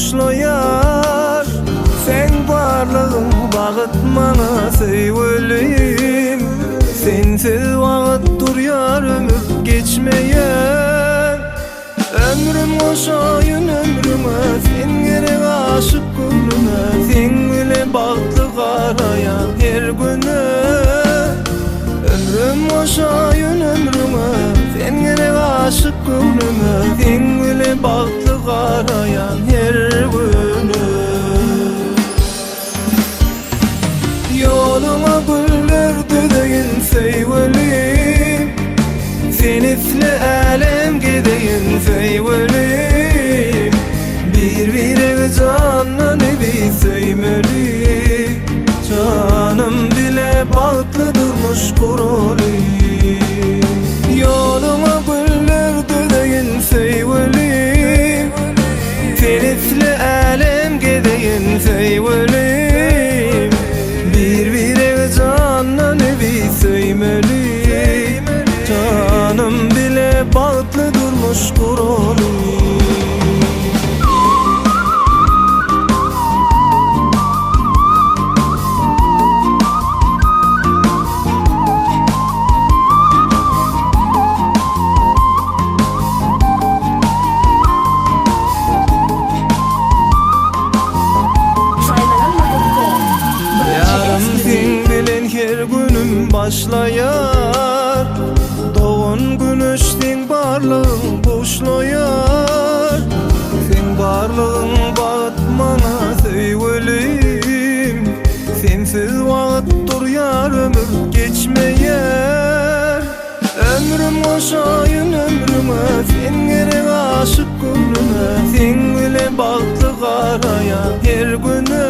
boşlayar. Sen barlığın bağıt mana seyvelim. Sensiz vaqt duryar ömür geçmeyen. Ömrüm oşayın ömrüme, sen gerek aşık gönlüme. Sen bile bağıtlı qarayan her güne. Ömrüm oşayın ömrüme, sen gerek aşık gönlüme. Sen bile bağıtlı qarayan her güne. Yoluma güller düdeyin seyvelim. Sen isle alem gideyin seyvelim. Bir canla nebi seymeli. Canım bile bağıtlı durmuş kuroli. Yoluma güller düdeyin seyvelim. Sen isle alem gideyin seyvelim. Bir canla nebi seymeli. Canım bile bağıtlı durmuş kuroli. Yarım sen bilen her günüm başlayar. Doğun güneştin barlığın boşlayar. Sen barlığın batmana seyvelim. Sensiz vaqt duryar ömür geçmeyer. Ömrüm oşayın ömrüme, sen gerek aşık gönlüme. Sen bile bağıtlı qarayan her güne.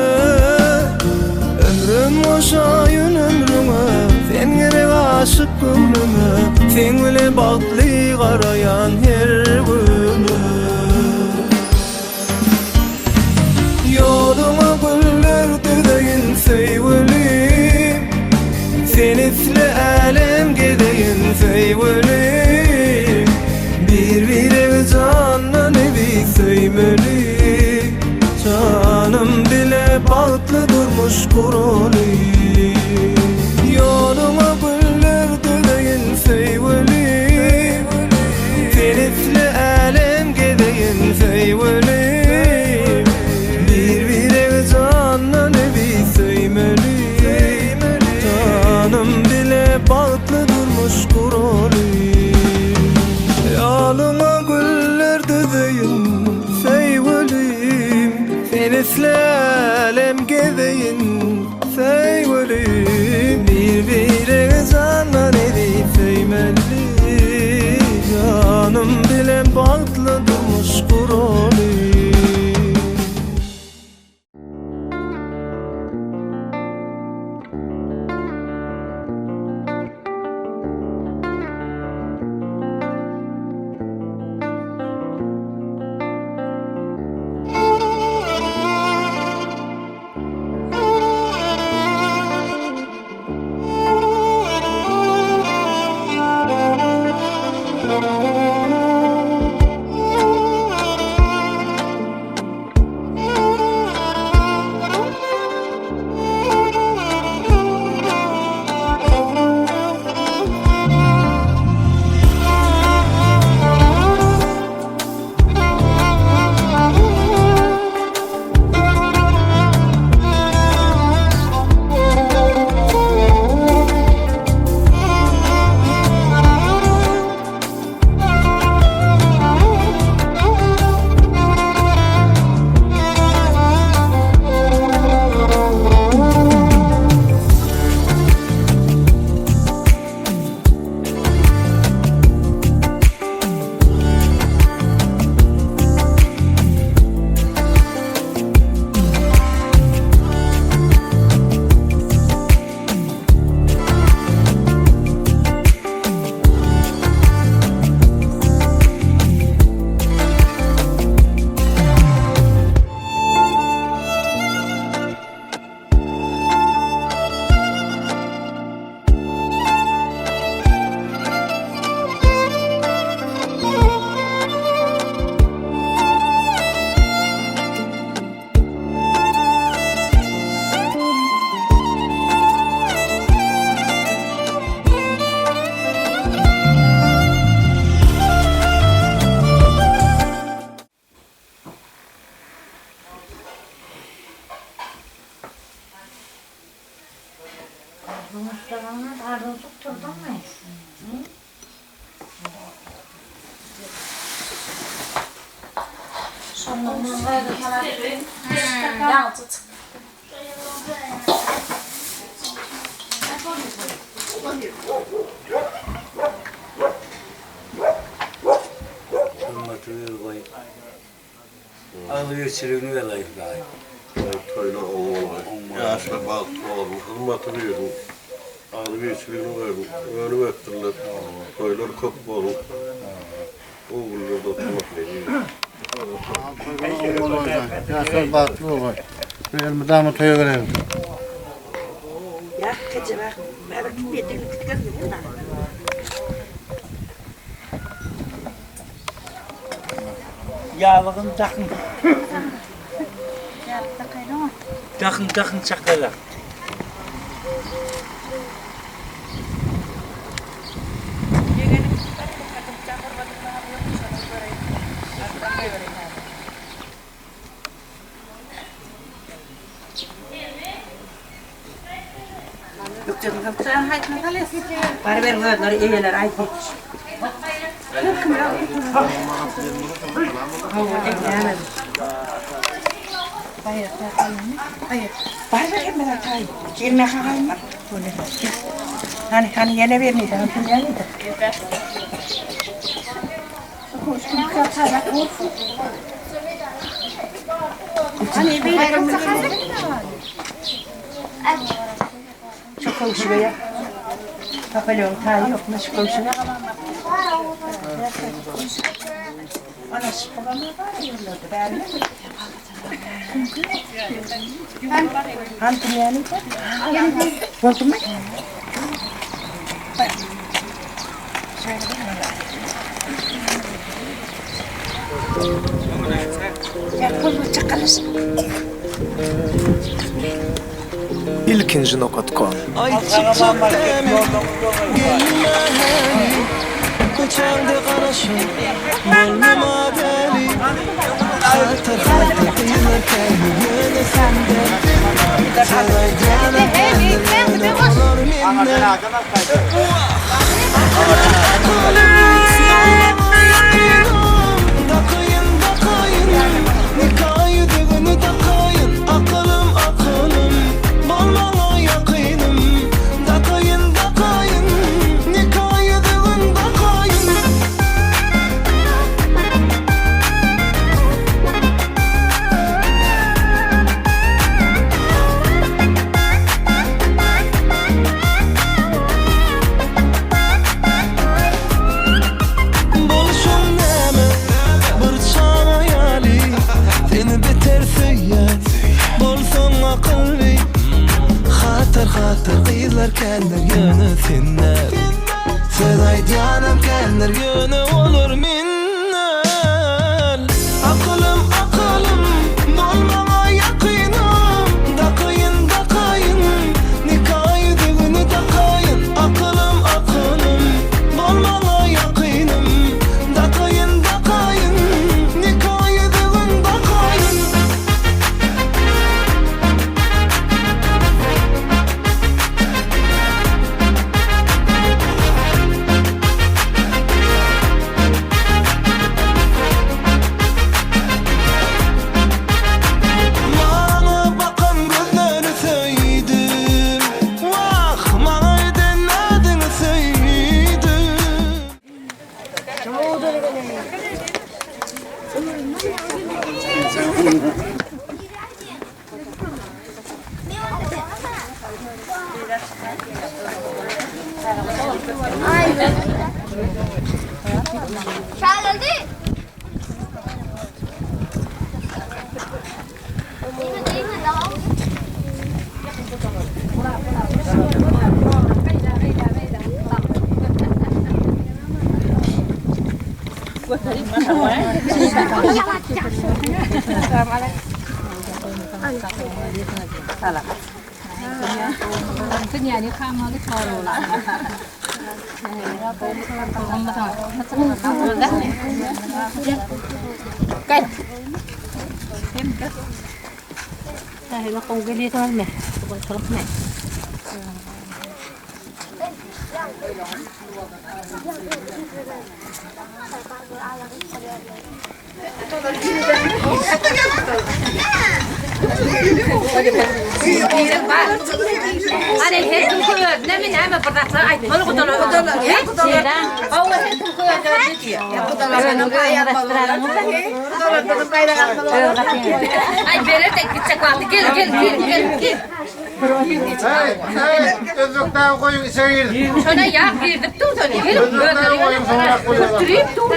Ömrüm oşayın ömrüme, sen gerek aşık gönlüme. Sen bile bağıtlı qarayan her güne. Yoluma güller düdeyin seyvelim. Sen isle alem gideyin seyvelim. Bir canla nebi seymeli. Canım bile bağıtlı durmuş kuroli. Yoluma güller düdeyin seyvelim. Sen isle alem gideyin seyvelim. Bir canla nebi seymeli. Canım bile bağıtlı durmuş kuroli. Yoluma güller düdeyin seyvelim. Sen isle alem gideyin seyvelim. Bir canla nebi seymeli. Canım bile bağıtlı durmuş kuroli. Muhtemelen arada tutturdun mu? Sonunda gayrı falan. Ya tut. Alışverişini velayım daha. Toyla olmalı. Yaşa bak oğlum, hırmatını verin. Alışverişini verin. Önü öttürler. Toylar köp olun. Oğulları da oturmak ne Yaşar baklı olay. Benim damı toya görelim. Ya kece bak, ben bir de tıkır gibi Yağlığın takın. Takın çakala. Yok canım, sen haydi kalesi. Bari ver böyle iyiler ay geç. Hayır, hayır. Bari ver hemen atayım. Girme kalayım. Hani yine vermeydi, hani yine de. Hani bir çok konuşuyor ya. Papalyon tayi yokmuş konuşuyor. Ana şıkkılamı var ya yollarda. Beğendin mi? Hanım yani de? Buldun mu? Ya kolu çakalasın. İlkinci nokta.com Ay çık demin gelmeheni Uçağında karışım Bolma deli Hatar kıyılırken Yine sende Saray canım kendine Olur minne Dakayın Nikayı düğünü dakayın Aklım Bolmana yakınım Dakayın Nikayı düğün dakayın Boluşun neme Burçan hayali Seni beter söyle Bolsun akıllı Hatır kıyılar kendiler yönü sinler Seday canım kendiler yönü olur minner Akılım Bolmana yakınım Dakayın Nikayı düğünü dakayın Akılım Bolmana yakınım Dakayın Nikayı düğün dakayın Bana bakan gözleri söyledim Vah bana eden adını söyledim Geldi. Değil mi? Daha Cái nhà đi khám nó cho đồ lại. Cái này nó không cái đi thôi mẹ, không này. Hani her gün koyuyor. Ne mi ne mi bıraksa ay onu kudalar. Şeyden. Ama her gün koyuyor diyor. Ya kudalar kayar balılar. Kudalar kayar balılar. Ay verir de gidecek vakti. Gel. Özlükten koyun içeri girdim. Şöyle yağ girdik dur sonra. Gel. Özlükten koyun sonra koyun. Durayım dur.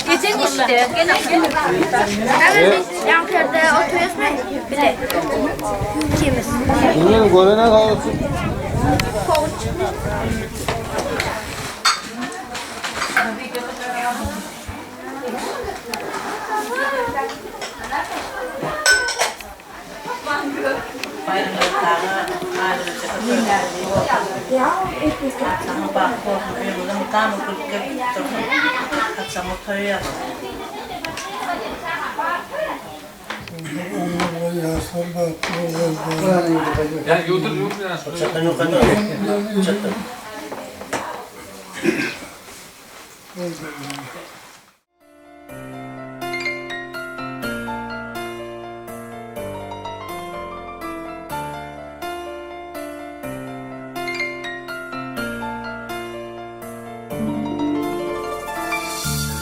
Geçen işte. Gel. Yankırı'da oturuyoruz mu? Bir de. Kimiz? Bunun golüne kalsın.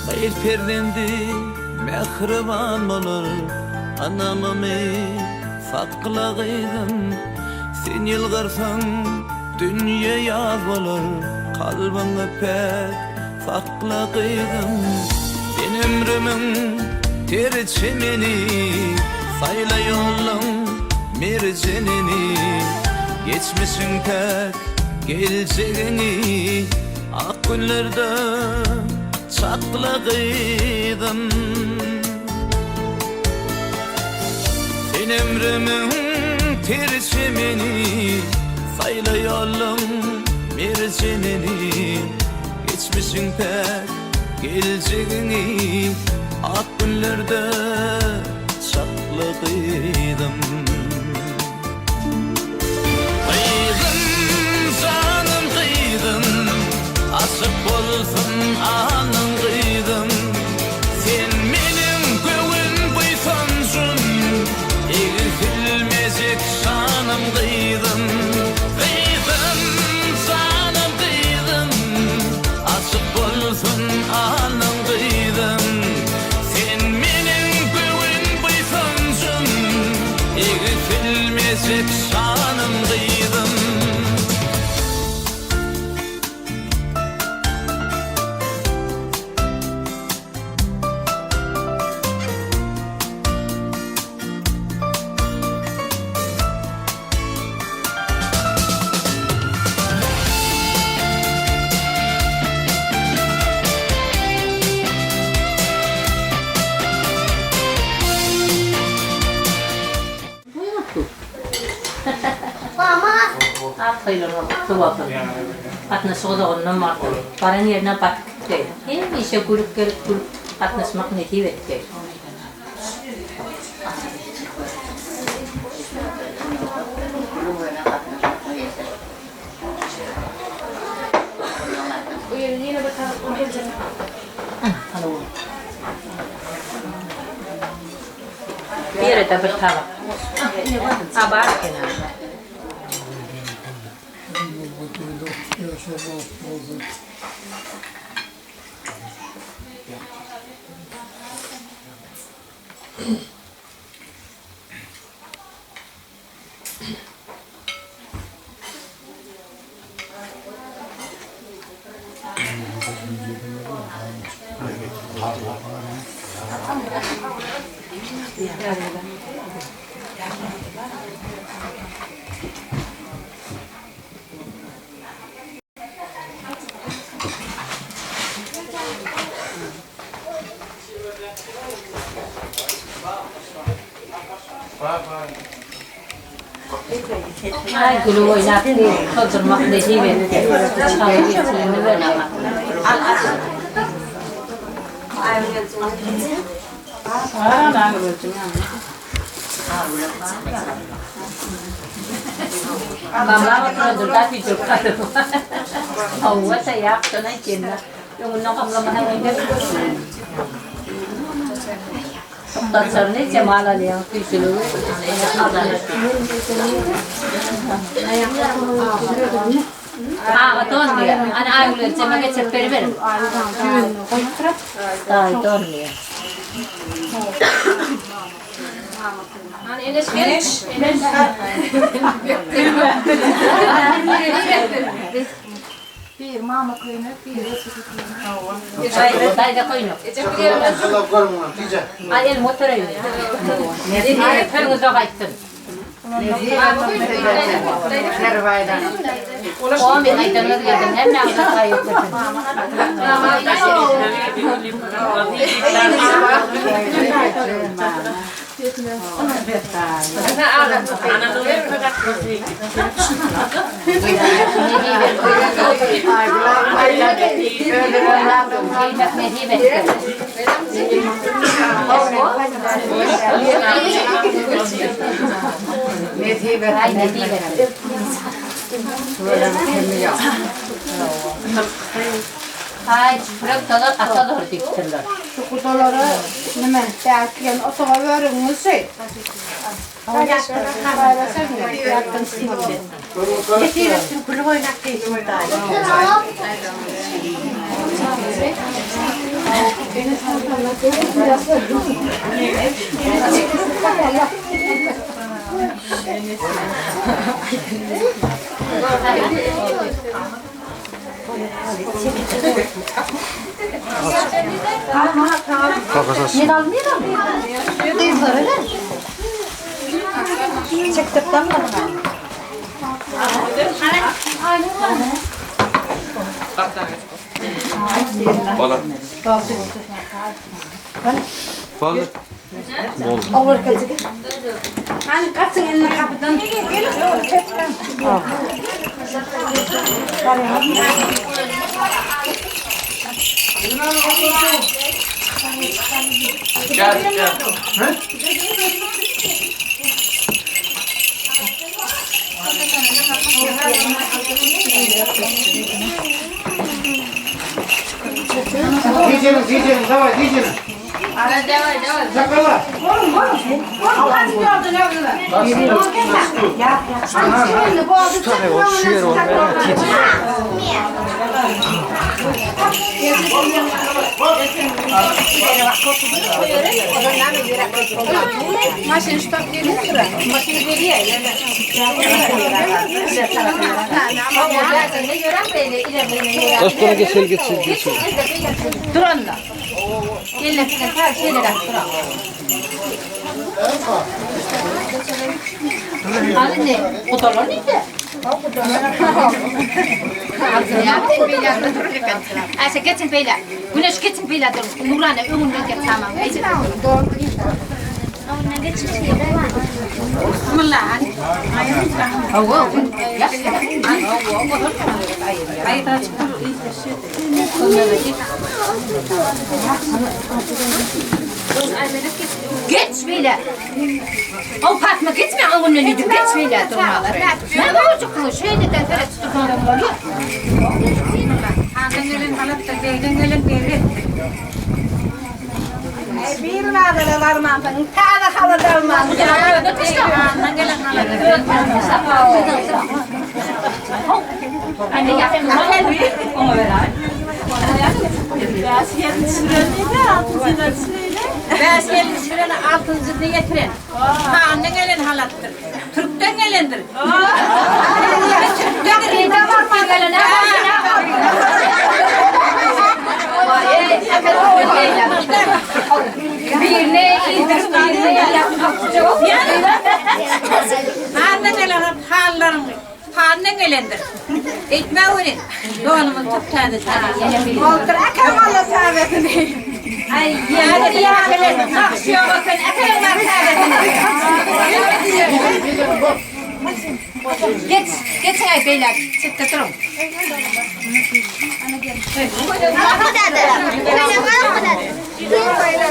Hayır perdendi mehriban olur anamımı sakla kıydım sen yılgırsan dünya yaz olur kalbimi pek sakla kıydım ben ömrümün terçimini sayla yolun mercenini geçmişin pek geleceğini ak günlerde saklıydım sen ömrümün tercimini sayla yolum mercenini geçmişin pek geleceğini ak günlerde saklıydım kıydım canım kıydım aşık olsun anın kıydım sen benim göğün buysansın eğitilmeyecek şanım kıydım kıydım canım kıydım aşık olsun anın kıydım sen benim göğün buysansın eğitilmeyecek şanım kıydım Atıyla sıvazın. Atnaşığı da ondan vardı. Paranın yerine batık gitti. Hem işe grup gelip grup atnaşmak netiye etti. Bir yere de bir tava. Abar kenarda. Ay gülü oynattı, kaldırmak netiye etti. Çayı getirini ver ama. Mamma oturdu da bir çocuklarım. Hava sayap sana kinna. Yung nung kamlaman ng ingat. Tatsar ni Jamala niya pisilo. Betul dia. Anak ayah ulit saya makan cepet ber. Betul dia. Enes Enes. Bir mama koyunu, bir Saya dah koyunu. Ayel motor ini. Ayel pergi dah kaitun. Kami kaitun lagi ada hem yang kayu. Ay, bırak da atada hırtıktılar. Şu kutuları nime belki otoğa veriniz şey. Hani kaçın eline kapıdan. Diyeceğim, давай, diyeceğim. Yakala. Maşın şu tak gelir mi? Maşın geliyor. Dostuna geçir. Dur anla. Gelin filan her şeyler aktıra. Anne, otolar neydi? Ayşe geçin beyler. Güneş geçin beyler. Nurane önüne gel tamam. Bismillah. Allah. Ya. Ay taç. Geç beyler. O Fatma gitme onun önüne geç beyler durmalar. Ne olacak bu şeyde de tere tutmalar var ya. Annenin halatta gelin beri. Bir vadede varmadın, ta da halada olmadın. Annenin halatta. Anne yapayım mı? Ona ver abi. Beyazyerin süreni altın zilini getirin. Ha annen elin halattır. Türk'ten gelindir. Türk'ten gelindir. Birine indir, birine yapmak çok. Annen elin hallarını. Annen elindir. Ekmeği verin. Doğanımın çok tadesi. Oldur akamalı tadesini. Ay ya kelin akşıyor bakın akıllar tadesini. Geç ay beyler çıktı durun. Aku dah ada. Kena malam dah.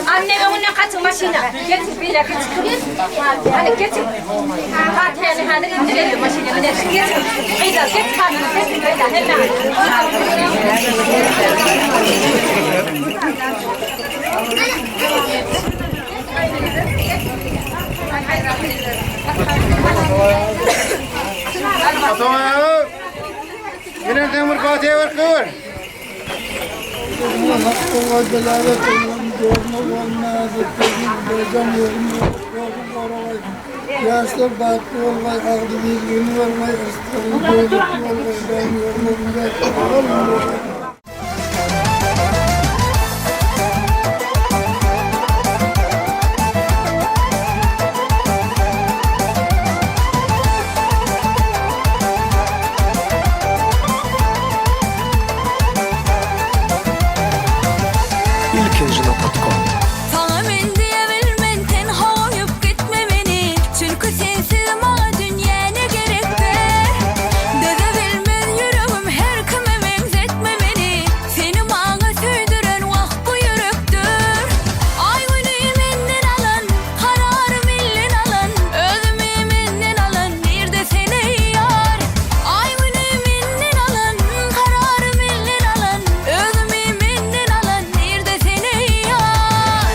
Anneme onunla kaçın maşina. Getir bir dakika. Hadi getir. Fatiha'nı hani indirelim maşina. Getir. Eyda getir Fatiha'nı. Getir Eyda. Hemen. Tamam. Yine demir Fatih'e var kıvır. Yaşlar baklı olmay, ağdı bir günü olmay, ısıtırın böyleki olmay, ben yorulmay, olmay. Tamamen diyebilmen tenha oyup gitmemeni. Çünkü sensiz bana dünya ne gerek be. Dözebilmez yüreğim her kime benzetmemeni. Seni bana sürdüren vah bu yürektür. Ay günü menden alan, kararı millen alan. Özümü menden alan, nerede seni yar. Ay günü menden alan, kararı millen alan. Özümü menden alan, nerede seni yar.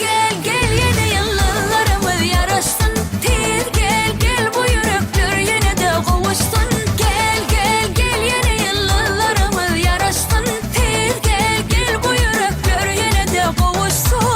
Gel gel yine yıllarımız yarışsın. Tez gel bu yürekler yine de kavuşsun. Gel yine yıllarımız yarışsın. Tez gel bu yürekler yine de kavuşsun.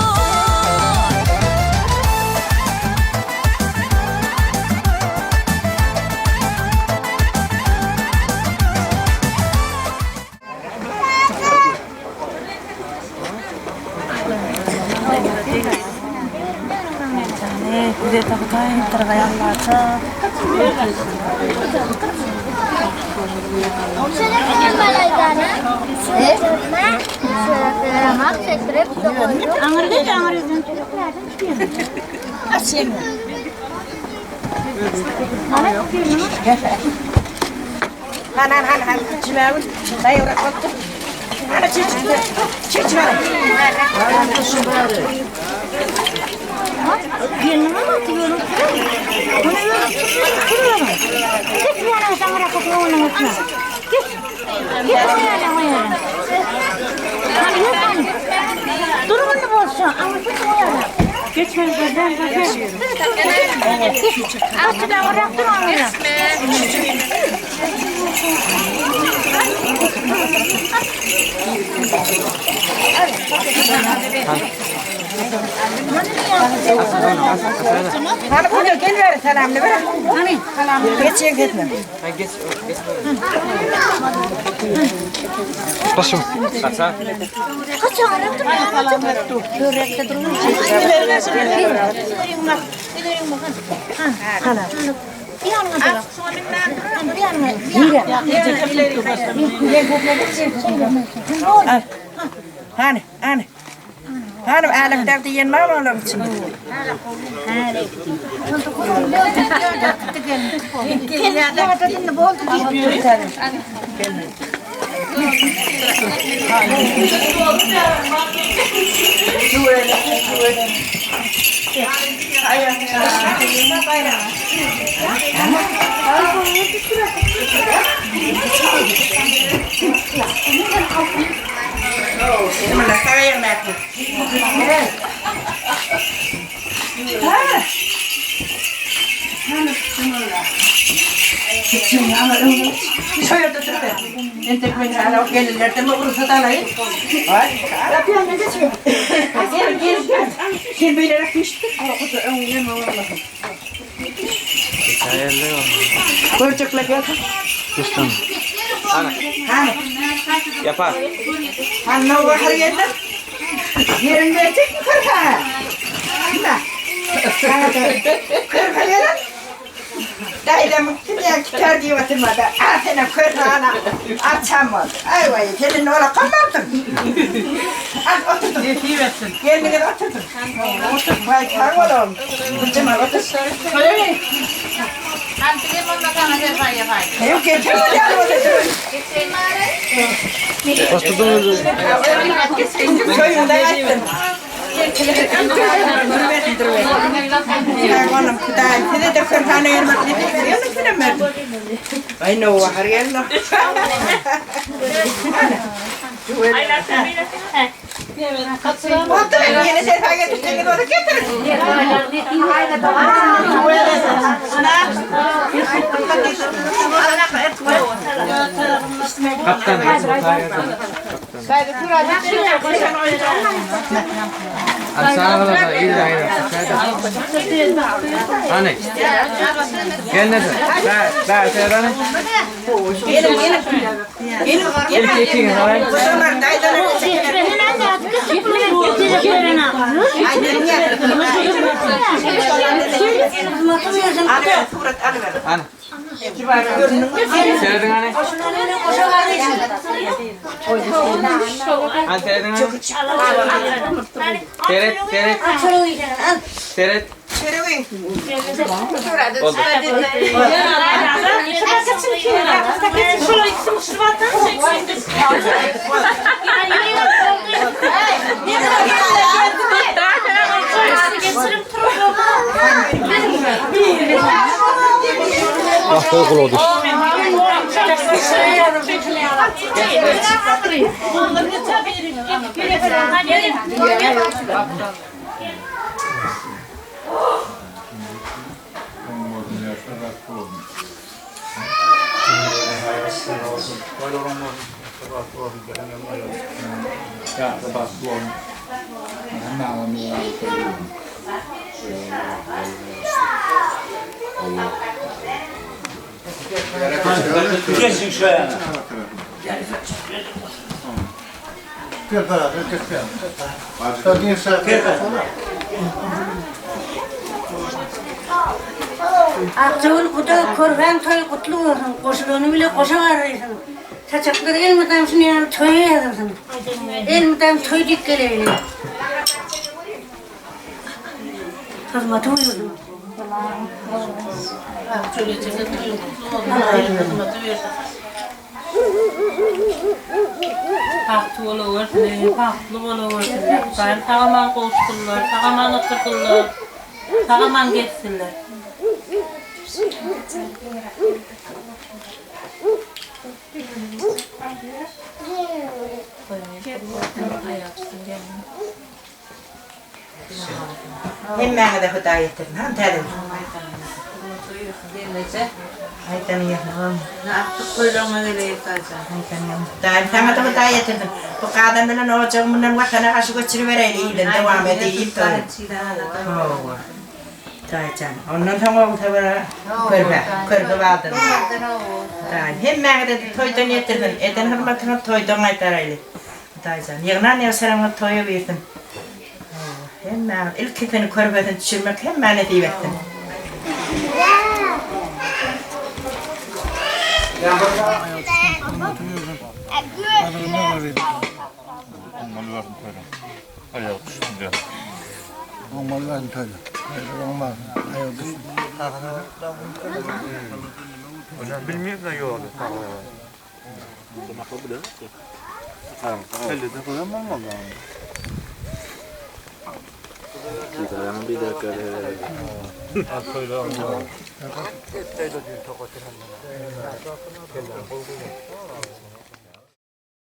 Hani bunu gel ver selamını ver. Hani selamını geçin gitme. Basın. Hani Hanım alemlerde yenmem olur için. Yapar. Anne var yerinde. Yerinde tek mi kırka? Kırka yerin. Dairem kimya çıkar diye batırmadı. Atına kırkağına açamadı. Ay vay gelin ola kalmadım. Al oturdum. Gelin oturdum. Otur vay karvalım. Bıcıma otur. Öyle. Antigem makan aja saya pai. Yok getirme ya otur. Bastırdın mı? Koyunda açtım. Oğlum kudayım. Size de kırhane yermek ne biliyor musun? Ay ne o var yalla. Oldu yeni sefer getirdiniz onu getirin. Anne. Gel ne sen? Ben sen Ana. Seyredin anne. Anne seyredin anne. Seyret. Oldu. Ahtağı kuladı. Geçin şu yana. Akçavul kuda korban toy kutlu olsun. Koşulunu bile koşavarırsın. Saçakları elmeden şunu yani toya yazarsın. Elmeden toy dik geleyle. Hırmatı uyudum. Pahtı olur, pahtlı olur. Ben tamamen koşturlar, tamamen oturturlar, tamamen geçsinler. Hemmene de hıdayı ettirin. Hem tedim. Ayten yanım. Ne yaptık kuyruğuma geleyip kaçacağım. Ayten sana da hıdayı ettirdim. Bu kadınların ocağımından vatana karşı götürüvereyle iyiyle devam edeyim. Daycan. Ondan sonra tabi körbe vardı. Hemmene de toydan ettirdim. Eden hırmatına toydan aytaraylı. Daycan. Yığınan evselamı toyu verdim. Hemen ilk kefeni körbeden düşürmek hemen edeyim. Bilmiyorum da yok. Bir dakika.